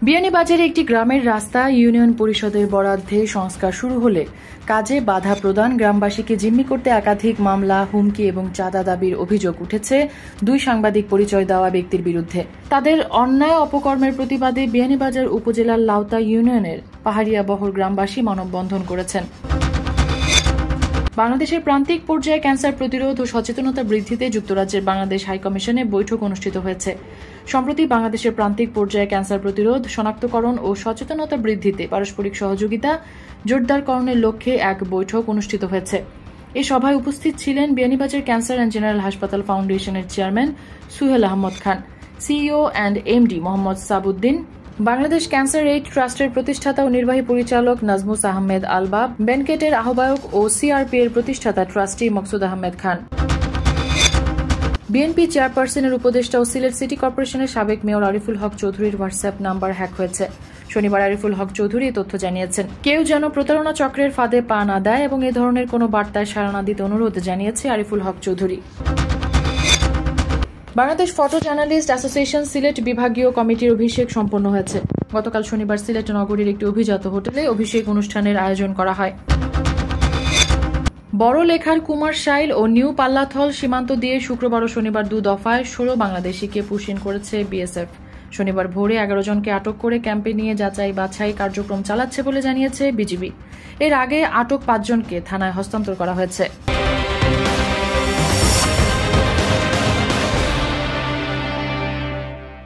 বিয়ানীবাজারে একটি গ্রামের রাস্তা ইউনিয়ন পরিষদের বরাদ্দে সংস্কার শুরু হলে কাজে বাধা প্রদান, গ্রামবাসীকে জিম্মি করতে একাধিক মামলা, হুমকি এবং চাঁদা দাবির অভিযোগ উঠেছে দুই সাংবাদিক পরিচয় দেওয়া ব্যক্তির বিরুদ্ধে। তাদের অন্যায় অপকর্মের প্রতিবাদে বিয়ানীবাজার উপজেলার লাউতা ইউনিয়নের পাহাড়িয়া বহর গ্রামবাসী মানববন্ধন করেছেন। বাংলাদেশের প্রান্তিক পর্যায়ে ক্যান্সার প্রতিরোধ ও সচেতনতা বৃদ্ধিতে যুক্তরাজ্যের বাংলাদেশ হাইকমিশনে বৈঠক অনুষ্ঠিত হয়েছে। সম্প্রতি বাংলাদেশের প্রান্তিক পর্যায়ে ক্যান্সার প্রতিরোধ, শনাক্তকরণ ও সচেতনতা বৃদ্ধিতে পারস্পরিক সহযোগিতা জোরদারকরণের লক্ষ্যে এক বৈঠক অনুষ্ঠিত হয়েছে। এই সভায় উপস্থিত ছিলেন বিয়ানীবাজার ক্যান্সার অ্যান্ড জেনারেল হাসপাতাল ফাউন্ডেশনের chairman Suhel Ahmed Khan, CEO and MD Mohammad Sabuddin, Bangladesh cancer aid ট্রাস্টের প্রতিষ্ঠাতা ও নির্বাহী পরিচালক নাজমুস আহমেদ আলবাব, বেনকেটের আহ্বায়ক ও সিআরপি এর প্রতিষ্ঠাতা ট্রাস্টি মকসুদ আহমেদ খান। বিএনপি চেয়ারপারসনের উপদেষ্টা ও সিলেট সিটি কর্পোরেশনের সাবেক মেয়র আরিফুল হক চৌধুরীর হোয়াটসঅ্যাপ নাম্বার হ্যাক হয়েছে। শনিবার আরিফুল হক চৌধুরী এই তথ্য জানিয়েছেন। কেউ যেন প্রতারণা চক্রের ফাঁদে পা না দেয় এবং এ ধরনের কোনো বার্তায় সাড়া না দিতে অনুরোধ জানিয়েছে Ariful Haque Chowdhury. Bangladesh photo journalist association Sylhet বিভাগীয় কমিটির অভিষেক সম্পন্ন হয়েছে। গতকাল শনিবার সিলেট নগরীর একটি অভিজাত হোটেলে অভিষেক অনুষ্ঠানের আয়োজন করা হয়। বড় লেখার কুমারশাইল ও নিউ পাল্লাথল সীমান্ত দিয়ে শুক্রবার ও শনিবার 2 দফায় 16 বাংলাদেশিকে পুশ-ইন করেছে বিএসএফ। শনিবার ভোরে 11 জনকে আটক করে ক্যাম্পে নিয়ে যাচাই বাছাই কার্যক্রম চালাচ্ছে বলে জানিয়েছে বিজিবি। এর আগে আটক 5 জনকে থানায় হস্তান্তর করা হয়েছে।